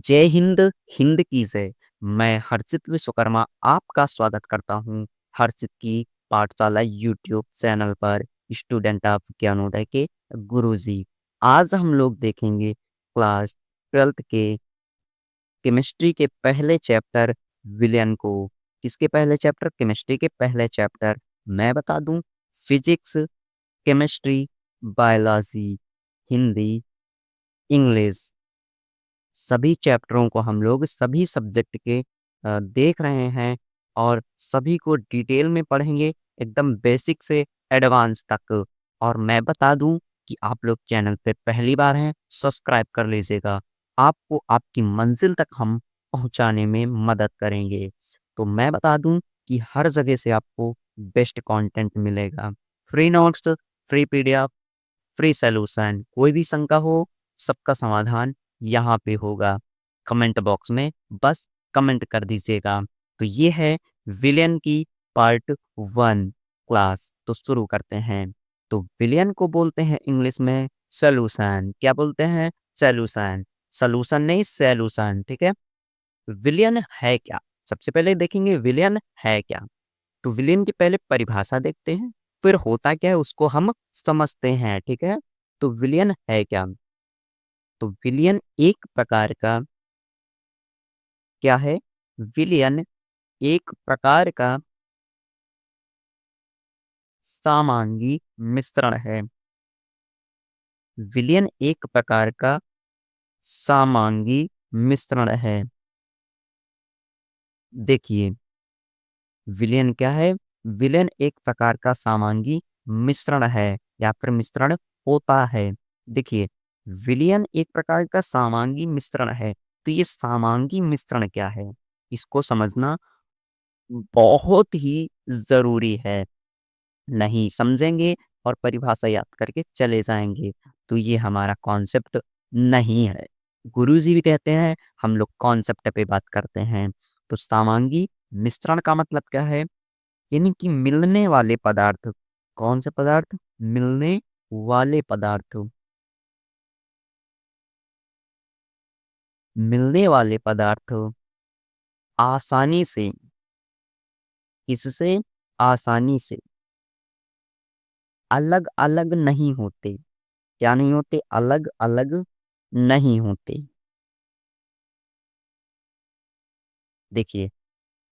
जय हिंद, हिंद की जय। मैं हर्षित विश्वकर्मा आपका स्वागत करता हूँ हर्षित की पाठशाला यूट्यूब चैनल पर स्टूडेंट ऑफ ज्ञानोदय के गुरुजी। आज हम लोग देखेंगे क्लास 12th के केमिस्ट्री के पहले चैप्टर विलयन को। किसके पहले चैप्टर? केमिस्ट्री के पहले चैप्टर। मैं बता दूं, physics, chemistry, biology, Hindi, English, सभी चैप्टरों को हम लोग सभी सब्जेक्ट के देख रहे हैं और सभी को डिटेल में पढ़ेंगे, एकदम बेसिक से एडवांस तक। और मैं बता दूं कि आप लोग चैनल पे पहली बार हैं, सब्सक्राइब कर लीजिएगा। आपको आपकी मंजिल तक हम पहुंचाने में मदद करेंगे। तो मैं बता दूं कि हर जगह से आपको बेस्ट कंटेंट मिलेगा, free notes, free PDF, free solution. कोई भी शंका हो, सबका समाधान यहाँ पे होगा। कमेंट बॉक्स में बस कमेंट कर दीजिएगा। तो ये है विलियन की पार्ट 1 क्लास। तो शुरू करते हैं। तो विलियन को बोलते हैं इंग्लिश में सॉल्यूशन। क्या बोलते हैं? सॉल्यूशन। सॉल्यूशन नहीं, सॉल्यूशन, ठीक है। विलियन है क्या? सबसे पहले देखेंगे विलियन है क्या। तो विलेन की पहले परिभाषा देखते हैं, फिर होता क्या है उसको हम समझते हैं, ठीक है। तो विलियन है क्या? तो विलियन एक प्रकार का क्या है? विलियन एक प्रकार का समांगी मिश्रण है। विलियन एक प्रकार का समांगी मिश्रण है। देखिए, विलेन क्या है? विलेन एक प्रकार का समांगी मिश्रण है या फिर मिश्रण होता है। देखिए, विलेन एक प्रकार का समांगी मिश्रण है। तो ये समांगी मिश्रण क्या है, इसको समझना बहुत ही जरूरी है। नहीं समझेंगे और परिभाषा याद करके चले जाएंगे तो ये हमारा कॉन्सेप्ट नहीं है। गुरुजी भी कहते हैं हम लोग कॉन्सेप्ट पे बात करते हैं। तो समांगी मिश्रण का मतलब क्या है? यानी कि मिलने वाले पदार्थ। कौन से पदार्थ? मिलने वाले पदार्थ। मिलने वाले पदार्थ आसानी से, इससे आसानी से अलग अलग नहीं होते। क्या नहीं होते? अलग अलग नहीं होते। देखिए,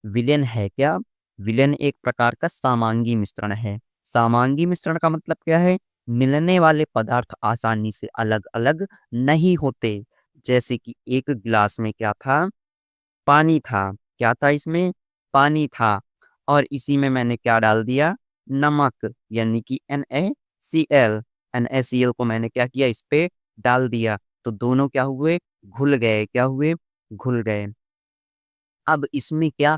विलेन है क्या? विलेन एक प्रकार का समांगी मिश्रण है। समांगी मिश्रण का मतलब क्या है? मिलने वाले पदार्थ आसानी से अलग अलग नहीं होते। जैसे कि एक गिलास में क्या था? पानी था। क्या था इसमें? पानी था। और इसी में मैंने क्या डाल दिया? नमक, यानी कि NaCl। NaCl को मैंने क्या किया? इस पे डाल दिया। तो दोनों क्या हुए? घुल गए। क्या हुए? घुल गए। अब इसमें क्या,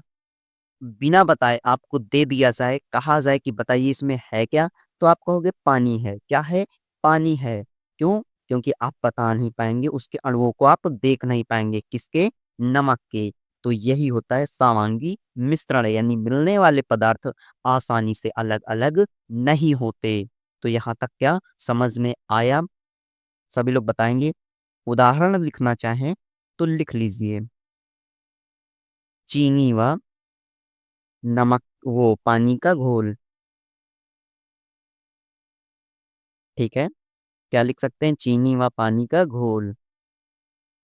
बिना बताए आपको दे दिया जाए, कहा जाए कि बताइए इसमें है क्या, तो आप कहोगे पानी है। क्या है? पानी है। क्यों? क्योंकि आप बता नहीं पाएंगे, उसके अणुओं को आप देख नहीं पाएंगे। किसके? नमक के। तो यही होता है समांगी मिश्रण, यानी मिलने वाले पदार्थ आसानी से अलग अलग नहीं होते। तो यहाँ तक क्या समझ में आया? सभी लोग बताएंगे। उदाहरण लिखना चाहें तो लिख लीजिए। चीनी व नमक, वो पानी का घोल। ठीक है। क्या लिख सकते हैं? चीनी व पानी का घोल।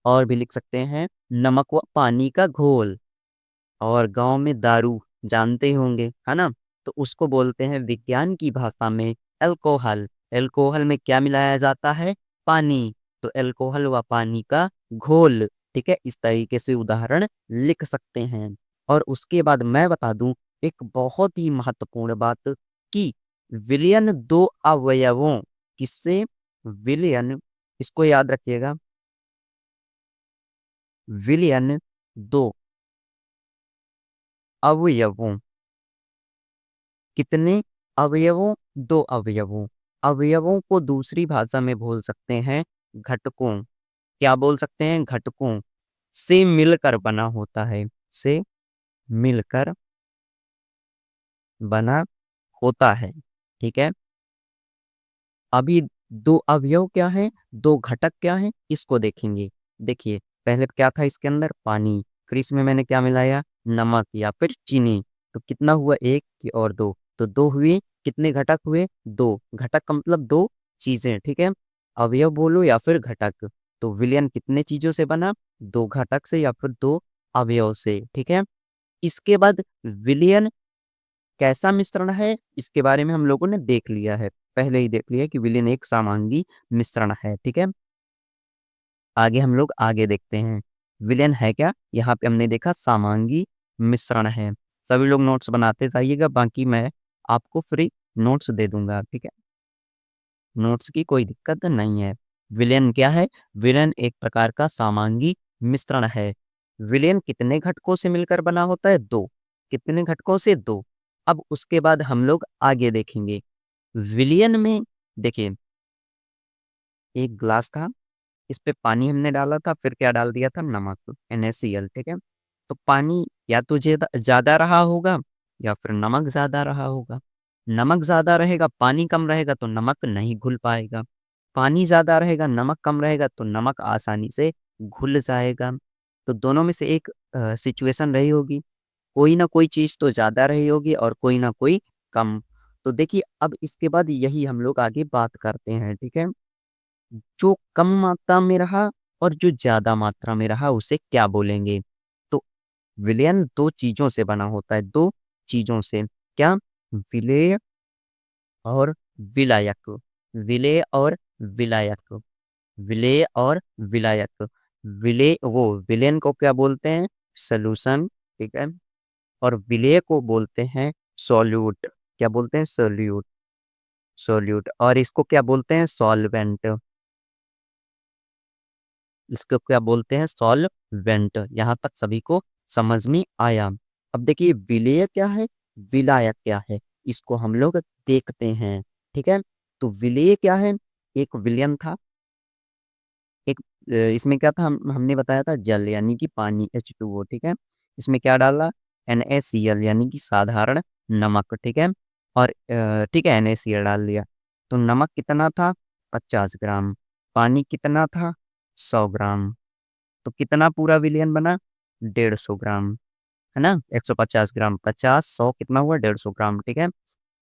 और भी लिख सकते हैं नमक व पानी का घोल। और गांव में दारू जानते होंगे, है ना? तो उसको बोलते हैं विज्ञान की भाषा में अल्कोहल। अल्कोहल में क्या मिलाया जाता है? पानी। तो अल्कोहल व पानी का घोल। ठीक है, इस तरीके से उदाहरण लिख सकते हैं। और उसके बाद मैं बता दूं एक बहुत ही महत्वपूर्ण बात कि विलयन दो अवयवों, किससे? विलयन, इसको याद रखिएगा, विलयन दो अवयवों। कितने अवयवों? दो अवयवों। अवयवों को दूसरी भाषा में बोल सकते हैं घटकों। क्या बोल सकते हैं? घटकों। से मिलकर बना होता है, से मिलकर बना होता है। ठीक है। अभी दो अवयव क्या है, दो घटक क्या है, इसको देखेंगे। देखिए, पहले क्या था इसके अंदर? पानी, फिर इसमें मैंने क्या मिलाया? नमक या फिर चीनी। तो कितना हुआ? एक और दो, तो दो हुए। कितने घटक हुए? दो घटक का मतलब दो चीजें, ठीक है। अवयव बोलो या फिर घटक। तो विलयन कितने चीजों से बना? दो घटक से या फिर दो अवयव से, ठीक है। इसके बाद विलयन कैसा मिश्रण है, इसके बारे में हम लोगों ने देख लिया है, पहले ही देख लिया कि विलयन एक समांगी मिश्रण है, ठीक है। आगे हम लोग आगे देखते हैं विलयन है क्या। यहाँ पे हमने देखा समांगी मिश्रण है। सभी लोग नोट्स बनाते जाइएगा, बाकी मैं आपको फ्री नोट्स दे दूंगा, ठीक है। नोट्स की कोई दिक्कत नहीं है। विलयन क्या है? विलयन एक प्रकार का समांगी मिश्रण है। विलयन कितने घटकों से मिलकर बना होता है? दो। कितने घटकों से? दो। अब उसके बाद हम लोग आगे देखेंगे विलयन में। देखिए, एक ग्लास था, इस पे पानी हमने डाला था, फिर क्या डाल दिया था? नमक, NaCl, ठीक है। तो पानी या तो ज्यादा रहा होगा या फिर नमक ज्यादा रहा होगा। नमक ज्यादा रहेगा, पानी कम रहेगा, तो नमक नहीं घुल पाएगा। पानी ज्यादा रहेगा, नमक कम रहेगा, तो नमक आसानी से घुल जाएगा। तो दोनों में से एक सिचुएशन रही होगी, कोई ना कोई चीज तो ज्यादा रही होगी और कोई ना कोई कम। तो देखिए, अब इसके बाद यही हम लोग आगे बात करते हैं, ठीक है। जो कम मात्रा में रहा और जो ज्यादा मात्रा में रहा उसे क्या बोलेंगे? तो विलयन दो चीजों से बना होता है, दो चीजों से। क्या? विलेय और विलायक। विलेय और विलायक। विलेय और विलायक। विलेय, वो विलेन को क्या बोलते हैं? सोल्यूशन, ठीक है। और विलेय को बोलते हैं सॉल्यूट। क्या बोलते हैं? सॉल्यूट। सॉल्यूट। और इसको क्या बोलते हैं? सॉल्वेंट। इसको क्या बोलते हैं? सॉल्वेंट। यहाँ तक सभी को समझ में आया। अब देखिए विलेय क्या है, विलायक क्या है, इसको हम लोग देखते हैं, ठीक है। तो विलेय क्या है? एक विलयन था, एक इसमें क्या था? हमने बताया था जल यानी कि पानी, H2O, ठीक है। इसमें क्या डाला? NaCl यानी कि साधारण नमक, ठीक है। और ठीक है, NaCl डाल दिया। तो नमक कितना था? 50 ग्राम। पानी कितना था? 100 ग्राम। तो कितना पूरा विलियन बना? 150 ग्राम, है ना। 150 ग्राम, 50, 100 कितना हुआ? 150 ग्राम, ठीक है।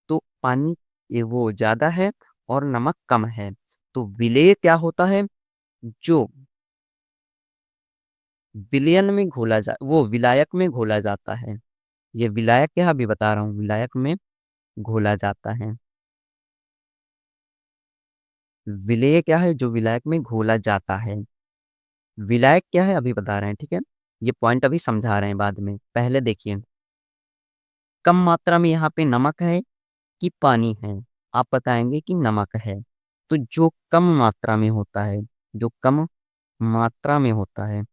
तो पानी ये वो ज्यादा है और नमक कम है। तो विलेय क्या होता है? जो विलयन में घोला जा वो विलायक में घोला जाता है। ये विलायक क्या, अभी बता रहा हूँ, विलायक में घोला जाता है। विलेय क्या है? जो विलायक में घोला जाता है। विलायक क्या है, अभी बता रहे हैं, ठीक है। ये पॉइंट अभी समझा रहे हैं बाद में, पहले देखिए। कम मात्रा में यहाँ पे नमक है कि पानी है? आप बताएंगे कि नमक है। तो जो कम मात्रा में होता है, जो कम मात्रा में होता है,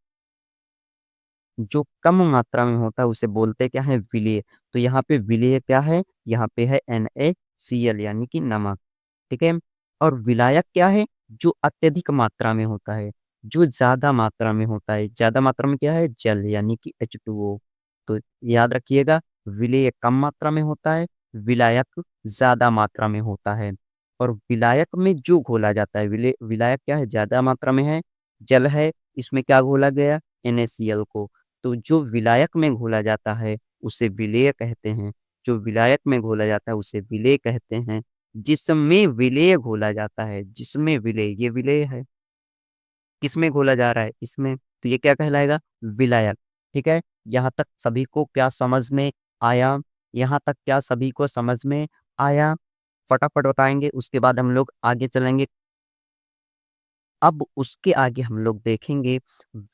जो कम मात्रा में होता है उसे बोलते क्या है? विलेय। तो यहाँ पे विलेय क्या है? यहाँ पे है NaCl यानी कि नमक, ठीक है। और विलायक क्या है? जो अत्यधिक मात्रा में होता है, जो ज्यादा मात्रा में होता है। ज्यादा मात्रा में क्या है? जल यानी कि H2O। तो याद रखिएगा, विलेय कम मात्रा में होता है, विलायक ज्यादा मात्रा में होता है। और विलायक में जो घोला जाता है, विलायक क्या है? ज्यादा मात्रा में है, जल है, इसमें क्या घोला गया? NaCl को। तो जो विलायक में घोला जाता है उसे विलेय कहते हैं। जो विलायक में घोला जाता है उसे विलेय कहते हैं। जिसमें विलेय घोला जाता है, जिसमें विलेय, ये विलेय है, किसमें घोला जा रहा है? इसमें। तो ये क्या कहलाएगा? विलायक, ठीक है। यहाँ तक सभी को क्या समझ में आया? यहाँ तक क्या सभी को समझ में आया? फटाफट बताएंगे, उसके बाद हम लोग आगे चलेंगे। अब उसके आगे हम लोग देखेंगे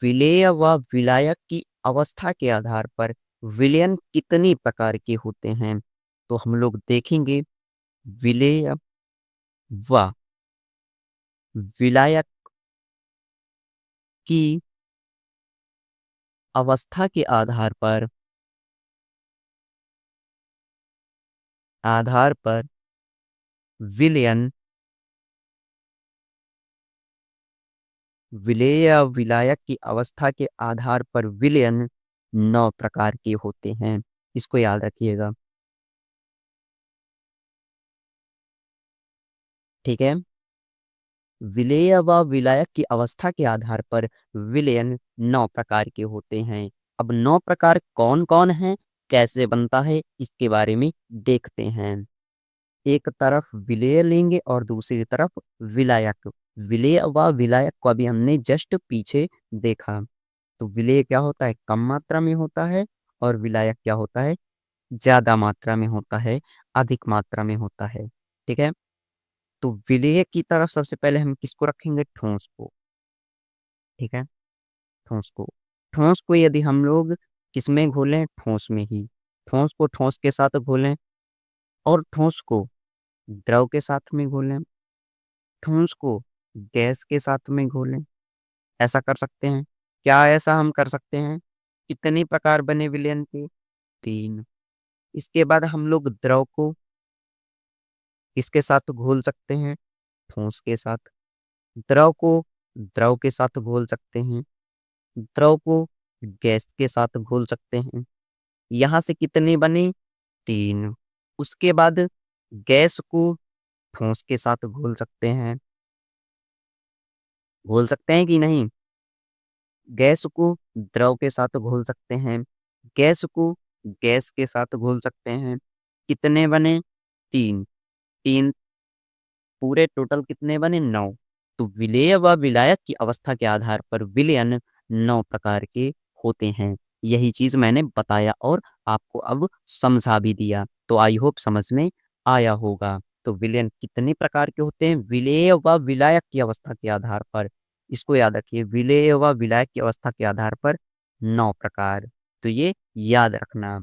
विलेय व विलायक की अवस्था के आधार पर विलयन कितनी प्रकार के होते हैं। तो हम लोग देखेंगे विलेय व विलायक की अवस्था के आधार पर विलयन, विलेय या विलायक की अवस्था के आधार पर विलयन 9 प्रकार के होते हैं। इसको याद रखिएगा, ठीक है। विलेय व विलायक की अवस्था के आधार पर विलयन 9 प्रकार के होते हैं। अब 9 प्रकार कौन-कौन हैं, कैसे बनता है, इसके बारे में देखते हैं। एक तरफ विलेय लेंगे और दूसरी तरफ विलायक। विलेय व विलायक को अभी हमने जस्ट पीछे देखा। तो विलेय क्या होता है, कम मात्रा में होता है, और विलायक क्या होता है, ज़्यादा मात्रा में होता है, अधिक मात्रा में होता है। ठीक है? तो विलेय की तरफ सबसे पहले हम किसको रखेंगे, ठोस को। ठीक है? ठोस को। ठोस को यदि हम लोग किसमें घोलें, ठोस में ही। ठोस को ठोस के साथ घोलें और ठोस को द्रव के साथ में घोलें, ठोस को गैस के साथ में घोलें। ऐसा कर सकते हैं। क्या ऐसा हम कर सकते हैं? कितने प्रकार बने विलयन के? 3। इसके बाद हम लोग द्रव को किसके साथ घोल सकते हैं? ठोस के साथ। द्रव को द्रव के साथ घोल सकते हैं। द्रव को गैस के साथ घोल सकते हैं। यहाँ से कितने बने? 3। उसके बाद गैस को ठोस के साथ घोल सकते हैं। घोल सकते हैं कि नहीं? गैस को द्रव के साथ घोल सकते हैं। गैस को गैस के साथ घोल सकते हैं। कितने बने? 3। 3 पूरे टोटल कितने बने? 9। तो विलेय व विलायक की अवस्था के आधार पर विलयन 9 प्रकार के होते हैं। यही चीज़ मैंने बताया और आपको अब समझा भी दिया। तो आई होप समझ में आया होगा। तो विलयन कितने प्रकार के होते हैं? विलेय व विलायक की अवस्था के आधार पर, इसको याद रखिए, विलेय व विलायक की अवस्था के आधार पर 9 प्रकार। तो ये याद रखना।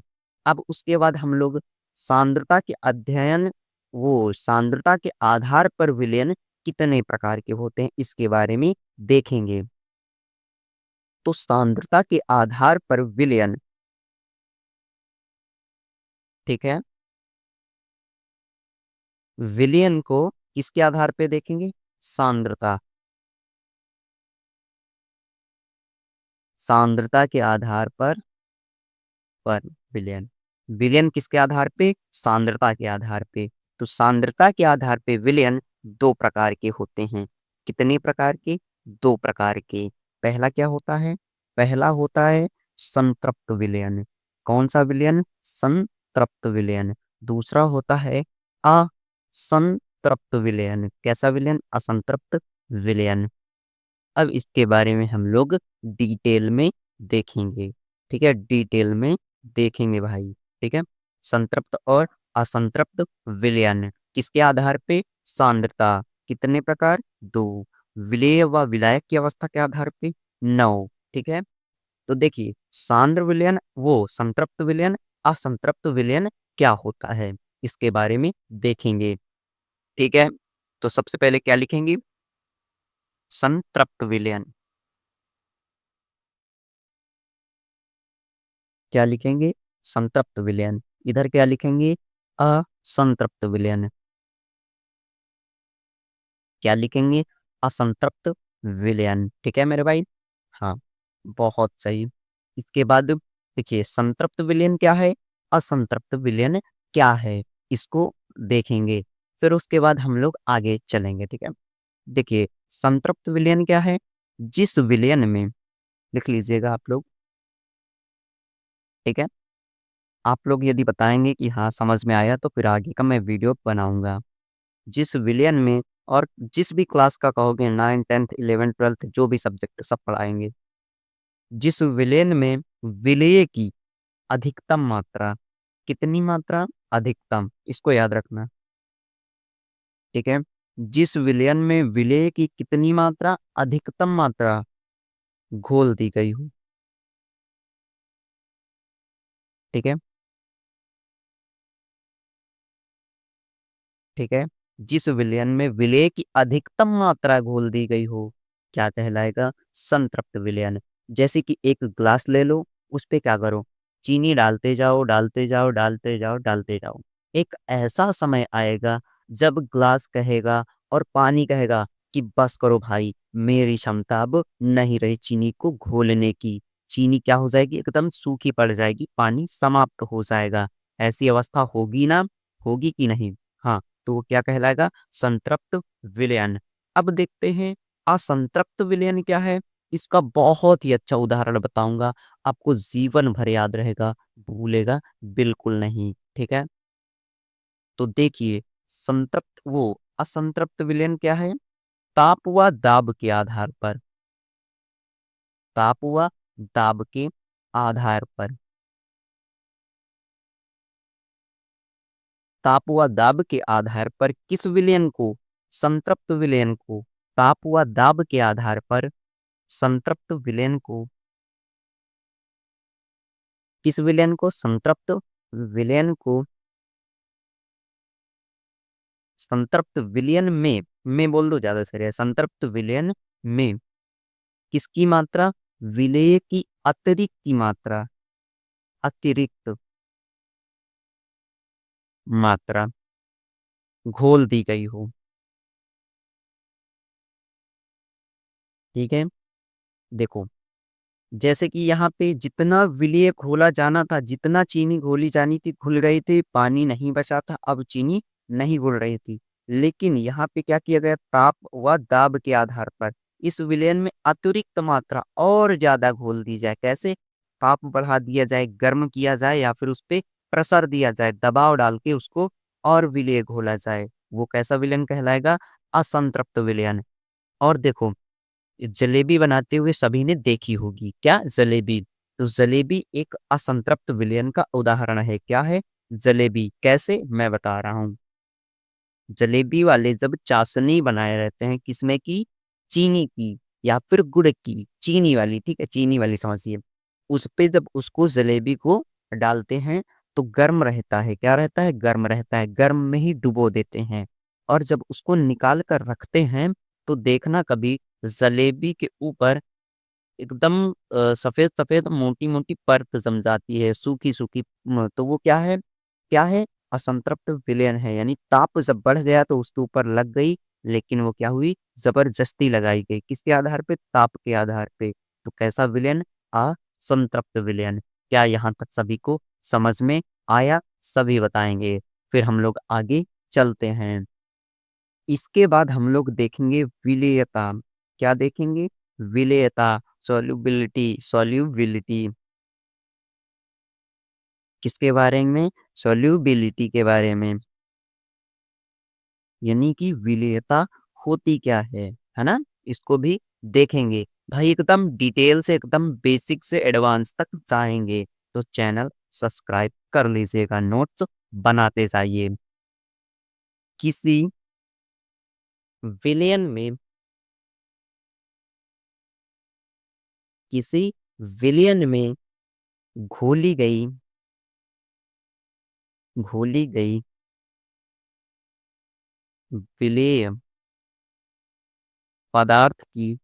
अब उसके बाद हम लोग सांद्रता के अध्ययन, वो सांद्रता के आधार पर विलयन कितने प्रकार के होते हैं, इसके बारे में देखेंगे। तो सांद्रता के आधार पर विलयन, ठीक है, विलयन को किसके आधार पे देखेंगे? सांद्रता। सांद्रता के आधार पर विलयन। विलयन किसके आधार पे? सांद्रता के आधार पे। तो सांद्रता के आधार पे विलयन 2 प्रकार के होते हैं। कितने प्रकार के? 2 प्रकार के। पहला क्या होता है? पहला होता है संतृप्त विलयन। कौन सा विलयन? संतृप्त विलयन। दूसरा होता है असंतृप्त विलयन। कैसा विलयन? असंतृप्त विलयन। अब इसके बारे में हम लोग डिटेल में देखेंगे। ठीक है, डिटेल में देखेंगे भाई। ठीक है, संतृप्त और असंतृप्त विलयन किसके आधार पे? सांद्रता। कितने प्रकार? 2। विलेय व विलायक की अवस्था के आधार पे 9। ठीक है, तो देखिए, सांद्र विलयन, वो संतृप्त विलयन, असंतृप्त विलयन क्या होता है, इसके बारे में देखेंगे। ठीक है, तो सबसे पहले क्या लिखेंगे? संतृप्त विलयन। क्या लिखेंगे? संतृप्त विलयन। इधर क्या लिखेंगे? असंतृप्त विलयन। क्या लिखेंगे? असंतृप्त विलयन। ठीक है मेरे भाई? हाँ, बहुत सही। इसके बाद देखिए, संतृप्त विलयन क्या है, असंतृप्त विलयन क्या है, इसको देखेंगे। फिर उसके बाद हम लोग आगे चलेंगे। ठीक है, देखिए, संतृप्त विलयन क्या है? जिस विलयन में, लिख लीजिएगा आप लोग। ठीक है, आप लोग यदि बताएंगे कि हाँ समझ में आया, तो फिर आगे का मैं वीडियो बनाऊंगा। जिस विलयन में, और जिस भी क्लास का कहोगे, 9, 10th, 11, 12th, जो भी सब्जेक्ट सब पढ़ाएंगे। जिस विलयन में विलेय की अधिकतम मात्रा, कितनी मात्रा? अधिकतम, इसको याद रखना। ठीक है, जिस विलयन में विलेय की कितनी मात्रा? अधिकतम मात्रा घोल दी गई हो। ठीक है, ठीक है, जिस विलयन में विलेय की अधिकतम मात्रा घोल दी गई हो, क्या कहलाएगा? संतृप्त विलयन। जैसे कि एक ग्लास ले लो, उस पे क्या करो? चीनी डालते जाओ, डालते जाओ, डालते जाओ, डालते जाओ। एक ऐसा समय आएगा जब ग्लास कहेगा और पानी कहेगा कि बस करो भाई, मेरी क्षमता अब नहीं रही चीनी को घोलने की। चीनी क्या हो जाएगी? एकदम सूखी पड़ जाएगी, पानी समाप्त हो जाएगा। ऐसी अवस्था होगी ना? होगी कि नहीं? हाँ, तो वो क्या कहलाएगा? संतृप्त विलयन। अब देखते हैं असंतृप्त विलयन क्या है। इसका बहुत ही अच्छा उदाहरण बताऊंगा, आपको जीवन भर याद रहेगा, भूलेगा बिल्कुल नहीं। ठीक है, तो देखिए, संतृप्त वो असंतृप्त विलयन क्या है। ताप व दाब के आधार पर, ताप व दाब के आधार पर, ताप व दाब के आधार पर किस विलयन को, संतृप्त विलयन को, ताप व दाब के आधार पर संतृप्त विलयन को, किस विलयन को, संतृप्त विलयन को, संतृप्त विलयन में बोल दो ज्यादा सही है। संतृप्त विलयन में किसकी मात्रा, विलेय की अतिरिक्त की मात्रा, अतिरिक्त मात्रा घोल दी गई हो। ठीक है, देखो, जैसे कि यहाँ पे जितना विलेय घोला जाना था, जितना चीनी घोली जानी थी घुल गई थी, पानी नहीं बचा था, अब चीनी नहीं घुल रही थी। लेकिन यहाँ पे क्या किया गया, ताप व दाब के आधार पर इस विलयन में अतिरिक्त मात्रा और ज्यादा घोल दी जाए। कैसे, ताप बढ़ा दिया जाए, गर्म किया जाए, या फिर उस पे प्रेशर दिया जाए, दबाव डाल के उसको और विलेय घोला जाए। वो कैसा विलयन कहलाएगा, असंतृप्त विलयन। और देखो, जलेबी बनाते हुए सभी ने देखी होगी, क्या, जलेबी। तो जलेबी एक असंतृप्त विलयन का उदाहरण है। क्या है, जलेबी। कैसे, मैं बता रहा हूँ। जलेबी वाले जब चाशनी बनाए रहते हैं, किसमें की, चीनी की या फिर गुड़ की, चीनी वाली, ठीक है, चीनी वाली समझिए। उस पे जब उसको जलेबी को डालते हैं तो गर्म रहता है, क्या रहता है, गर्म रहता है, गर्म में ही डुबो देते हैं। और जब उसको निकाल कर रखते हैं तो देखना कभी, जलेबी के ऊपर एकदम सफेद सफेद मोटी मोटी परत जम जाती है, सूखी सूखी। तो वो क्या है, क्या है, असंतृप्त विलयन है। यानी ताप जब बढ़ गया तो उसके ऊपर लग गई, लेकिन वो क्या हुई, जबरदस्ती लगाई गई, किसके आधार पे, ताप के आधार पे। तो कैसा विलयन, असंतृप्त विलयन। क्या यहाँ तक सभी को समझ में आया, सभी बताएंगे। फिर हम लोग आगे चलते हैं। इसके बाद हम लोग देखेंगे विलेयता। क्या देखेंगे, विलेयता, सॉल्युबिलिटी, सॉल्युबिलिटी। किसके बारे में, सॉल्युबिलिटी के बारे में। यानी कि विलेयता होती क्या है ना, इसको भी देखेंगे। भाई एकदम डिटेल से, एकदम बेसिक से एडवांस तक जाएंगे, तो चैनल सब्सक्राइब कर लीजिएगा, नोट्स बनाते जाइए। किसी विलयन में, किसी विलयन में घोली गई, घोली गई विलेय पदार्थ की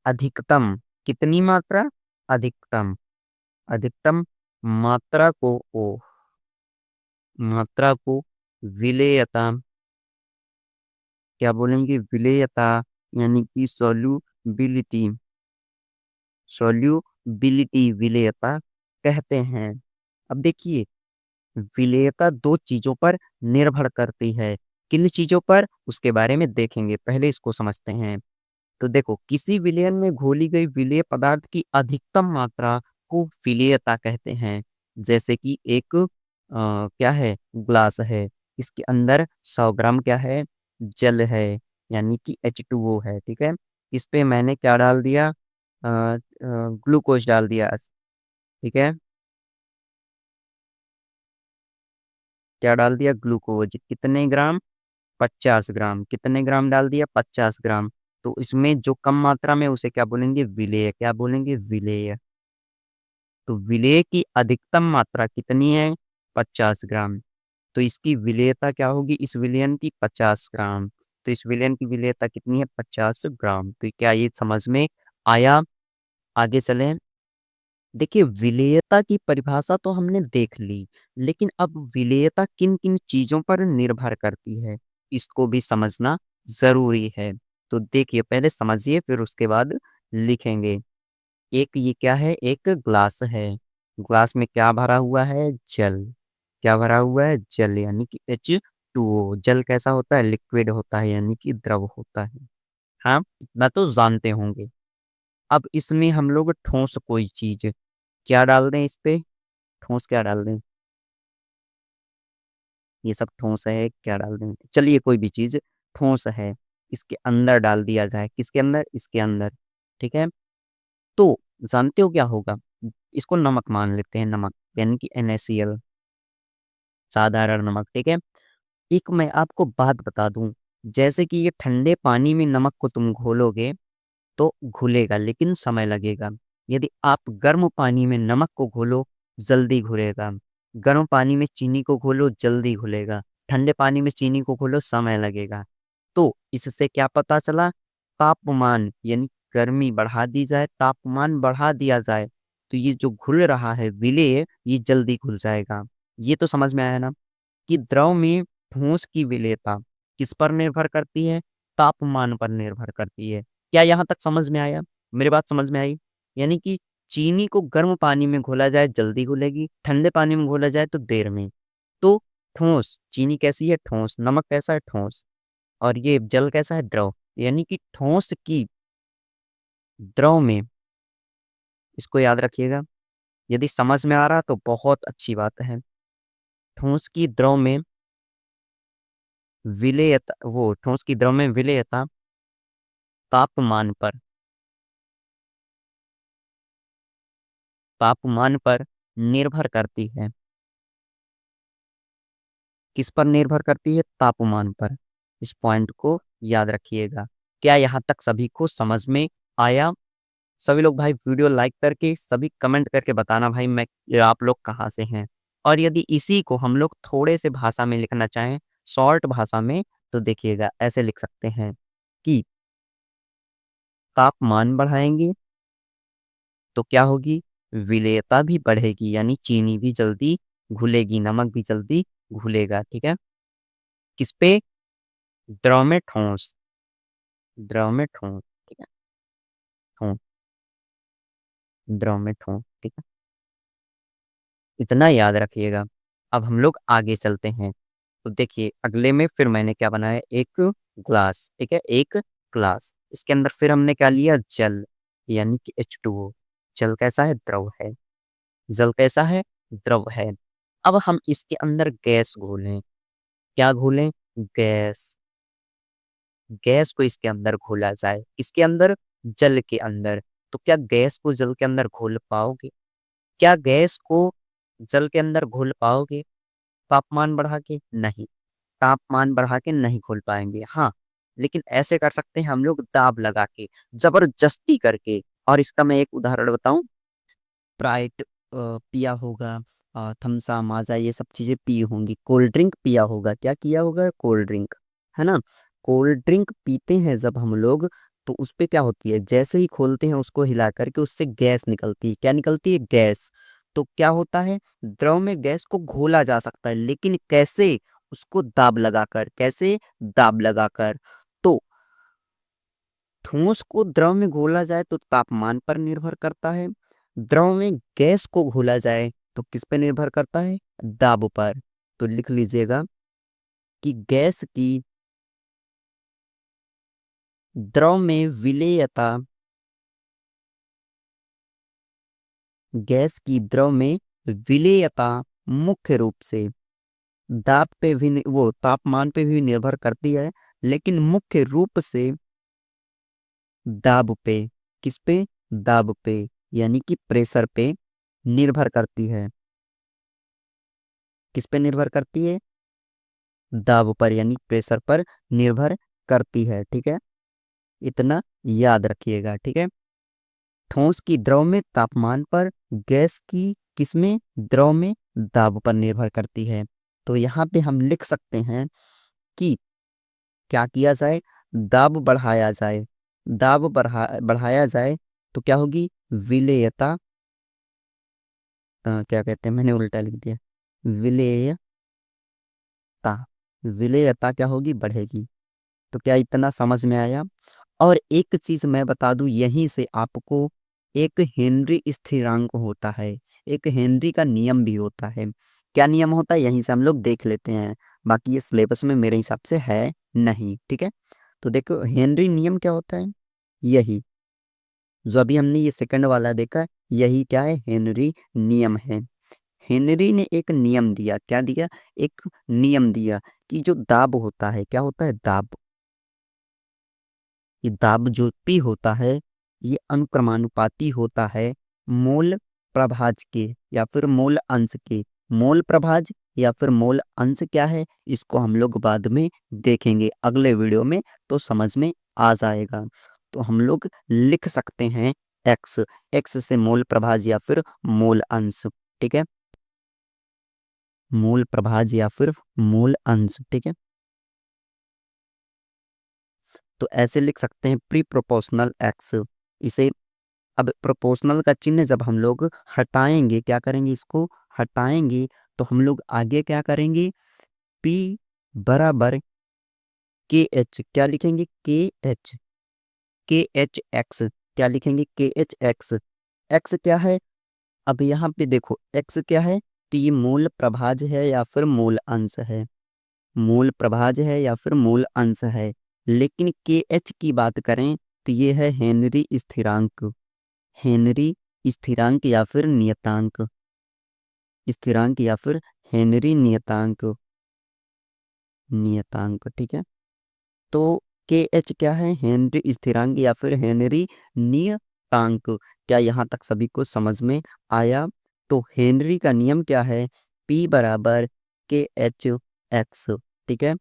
अधिकतम, कितनी मात्रा, अधिकतम, अधिकतम मात्रा को, मात्रा को विलेयता, क्या बोलेंगे, विलेयता, यानी कि सॉल्युबिलिटी, सॉल्युबिलिटी विलेयता कहते हैं। अब देखिए, विलेयता दो चीजों पर निर्भर करती है। किन चीजों पर, उसके बारे में देखेंगे, पहले इसको समझते हैं। तो देखो, किसी विलयन में घोली गई विलेय पदार्थ की अधिकतम मात्रा को विलेयता कहते हैं। जैसे कि एक क्या है, ग्लास है, इसके अंदर 100 ग्राम क्या है, जल है, यानी कि H2O है। ठीक है, इस पे मैंने क्या डाल दिया, ग्लूकोज डाल दिया। ठीक है, क्या डाल दिया, ग्लूकोज, कितने ग्राम, 50 ग्राम, कितने ग्राम डाल दिया, 50 ग्राम। तो इसमें जो कम मात्रा में उसे क्या बोलेंगे, विलेय, क्या बोलेंगे, विलेय। तो विलेय की अधिकतम मात्रा कितनी है, 50 ग्राम। तो इसकी विलेयता क्या होगी, इस विलयन की, 50 ग्राम। तो इस विलयन की विलेयता कितनी है, 50 ग्राम। तो क्या ये समझ में आया, आगे चलें। देखिए, विलेयता की परिभाषा तो हमने देख ली, लेकिन अब विलेयता किन किन चीजों पर निर्भर करती है, इसको भी समझना जरूरी है। तो देखिए, पहले समझिए, फिर उसके बाद लिखेंगे। एक ये क्या है, एक ग्लास है, ग्लास में क्या भरा हुआ है, जल। क्या भरा हुआ है, जल, यानी कि H2O। जल कैसा होता है? लिक्विड होता है यानी कि द्रव होता है। हाँ, इतना तो जानते होंगे। अब इसमें हम लोग ठोस कोई चीज़ क्या डाल दें इस पे? ठोस क्या डाल दें? ये सब ठोस है, क्या डाल दें? चलिए कोई भी चीज़ ठोस है, इसके अंदर डाल दिया जाए। किसके अंदर? इसके अंदर, ठीक है? तो जानते हो क्या होगा? इसको नमक मान लेते हैं, नमक यानी कि NaCl, साधारण नमक, ठीक है? एक मैं आपको बात बता दूँ, जैसे कि ये ठंडे पानी में नमक को तुम घोलोगे तो घुलेगा लेकिन समय लगेगा। यदि आप गर्म पानी में नमक को घोलो, जल्दी घुलेगा। गर्म पानी में चीनी को घोलो, जल्दी घुलेगा। ठंडे पानी में चीनी को घोलो, समय लगेगा। तो इससे क्या पता चला? तापमान यानी गर्मी बढ़ा दी जाए, तापमान बढ़ा दिया जाए, तो ये जो घुल रहा है विलेय, ये जल्दी घुल जाएगा। ये तो समझ में आया ना? कि द्रव में ठोस की विलेयता किस पर निर्भर करती है? तापमान पर निर्भर करती है। क्या यहाँ तक समझ में आया? मेरी बात समझ में आई? यानी कि चीनी को गर्म पानी में घोला जाए जल्दी घुलेगी, ठंडे पानी में घोला जाए तो देर में। तो ठोस चीनी कैसी है? ठोस। नमक कैसा है? ठोस। और ये जल कैसा है? द्रव। यानी कि ठोस की द्रव में, इसको याद रखिएगा। यदि समझ में आ रहा तो बहुत अच्छी बात है। ठोस की द्रव में विलेयता, वो ठोस की द्रव में विलेयता तापमान पर, तापमान पर निर्भर करती है। किस पर निर्भर करती है? तापमान पर। इस पॉइंट को याद रखिएगा। क्या यहाँ तक सभी को समझ में आया? सभी लोग भाई वीडियो लाइक करके सभी कमेंट करके बताना भाई मैं, आप लोग कहाँ से हैं। और यदि इसी को हम लोग थोड़े से भाषा में लिखना चाहें, शॉर्ट भाषा में, तो देखिएगा ऐसे लिख सकते हैं कि तापमान बढ़ाएंगे तो क्या होगी? विलेयता भी बढ़ेगी यानी चीनी भी जल्दी घुलेगी, नमक भी जल्दी घुलेगा, ठीक है? किस पे? द्रव में ठोस, द्रव में ठोस, ठीक है? ठोस, द्रव में ठोस, ठीक है? इतना याद रखिएगा। अब हम लोग आगे चलते हैं। तो देखिए अगले में फिर मैंने क्या बनाया? एक ग्लास, ठीक है? एक ग्लास, इसके अंदर फिर हमने क्या लिया? जल यानी कि H2O। जल कैसा है? द्रव है। जल कैसा है? द्रव है। अब हम इसके अंदर गैस घोलें। क्या घोलें? गैस। गैस को इसके अंदर घोला जाए। इसके अंदर? जल के अंदर। तो क्या गैस को जल के अंदर घोल पाओगे? क्या गैस को जल के अंदर घोल पाओगे तापमान बढ़ा के? नहीं, तापमान बढ़ा के नहीं घोल पाएंगे। हाँ, लेकिन ऐसे कर सकते हैं हम लोग, दाब लगा के, जबरदस्ती करके। और इसका मैं एक उदाहरण बताऊं, स्प्राइट पिया होगा, थम्सा माजा ये सब चीज़ें पी होंगी, कोल्ड ड्रिंक पिया होगा। क्या किया होगा? कोल्ड ड्रिंक, है ना? कोल्ड ड्रिंक पीते हैं जब हम लोग, तो उस पे क्या होती है? जैसे ही खोलते हैं उसको हिला करके उससे गैस निकलती है। क्या निकलती है? गैस। तो क्या होता है? द्रव में गैस को घोला जा सकता है, लेकिन कैसे? उसको दाब लगाकर। कैसे? दाब लगाकर। तो ठोस को द्रव में घोला जाए तो तापमान पर निर्भर करता है। द्रव में गैस को घोला जाए तो किस पे निर्भर करता है? दाब पर। तो लिख लीजिएगा कि द्रव में विलेयता गैस की द्रव में विलेयता मुख्य रूप से दाब पे भी वो तापमान पे भी निर्भर करती है, लेकिन मुख्य रूप से दाब पे। किस पे? दाब पे यानी कि प्रेशर पे निर्भर करती है। किस पे निर्भर करती है? दाब पर यानी प्रेशर पर निर्भर करती है, ठीक है? इतना याद रखिएगा, ठीक है? ठोस की द्रव में तापमान पर, गैस की किस में? द्रव में दाब पर निर्भर करती है। तो यहाँ पे हम लिख सकते हैं कि क्या किया जाए? दाब बढ़ाया जाए। दाब बढ़ाया जाए तो क्या होगी? विलेयता, क्या कहते हैं, मैंने उल्टा लिख दिया, विलेयता। विलेयता क्या होगी? बढ़ेगी। तो क्या इतना समझ में आया? और एक चीज मैं बता दूं, यहीं से आपको एक हेनरी स्थिरांक होता है, एक हेनरी का नियम भी होता है। क्या नियम होता है? यहीं से हम लोग देख लेते हैं। बाकी ये सिलेबस में मेरे हिसाब से है नहीं, ठीक है। तो देखो हेनरी नियम क्या होता है, यही जो अभी हमने ये सेकंड वाला देखा, यही क्या है, हेनरी नियम है। हेनरी ने एक नियम दिया, क्या दिया, एक नियम दिया कि जो दाब होता है, क्या होता है, दाब, ये दाब जो पी होता है ये अनुक्रमानुपाती होता है मोल प्रभाज के या फिर मोल अंश के। मोल प्रभाज या फिर मोल अंश क्या है, इसको हम लोग बाद में देखेंगे अगले वीडियो में, तो समझ में आ जाएगा। तो हम लोग लिख सकते हैं एक्स, एक्स से मोल प्रभाज या फिर मोल अंश, ठीक है, मोल प्रभाज या फिर मोल अंश, ठीक है। तो ऐसे लिख सकते हैं प्री प्रोपोर्शनल एक्स, इसे अब प्रोपोर्शनल का चिन्ह जब हम लोग हटाएंगे, क्या करेंगे, इसको हटाएंगे, तो हम लोग आगे क्या करेंगे, P बराबर के एच, क्या लिखेंगे, के एच, के एच एक्स, क्या लिखेंगे, के एच एक्स। एक्स क्या है, अब यहाँ पे देखो एक्स क्या है, तो ये मूल प्रभाज है या फिर मूल अंश है, मूल प्रभाज है या फिर मूल अंश है। लेकिन के एच की बात करें तो ये है हेनरी स्थिरांक, हेनरी स्थिरांक या फिर नियतांक, स्थिरांक या फिर हेनरी नियतांक, नियतांक, ठीक है। तो के एच क्या है, हेनरी स्थिरांक या फिर हेनरी नियतांक। क्या यहाँ तक सभी को समझ में आया। तो हेनरी का नियम क्या है, P बराबर के एच एक्स, ठीक है।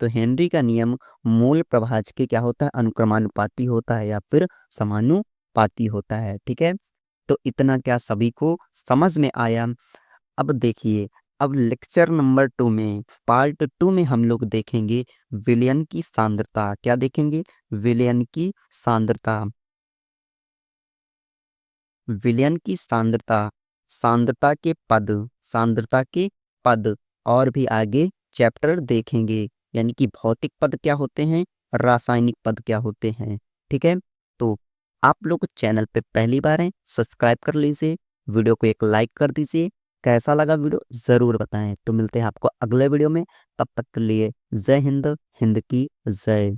तो हेनरी का नियम मूल प्रभाज के क्या होता है, अनुक्रमानुपाती होता है या फिर समानुपाती होता है, ठीक है। तो इतना क्या सभी को समझ में आया। अब देखिए, अब लेक्चर नंबर 2 में, पार्ट 2 में हम लोग देखेंगे विलयन की सांद्रता, क्या देखेंगे, विलयन की सांद्रता, विलयन की सांद्रता, सांद्रता के पद, सांद्रता के पद, और भी आगे चैप्टर देखेंगे, यानी कि भौतिक पद क्या होते हैं, रासायनिक पद क्या होते हैं, ठीक है। तो आप लोग चैनल पे पहली बार हैं, सब्सक्राइब कर लीजिए, वीडियो को एक लाइक कर दीजिए, कैसा लगा वीडियो ज़रूर बताएं। तो मिलते हैं आपको अगले वीडियो में, तब तक के लिए जय हिंद, हिंद की जय।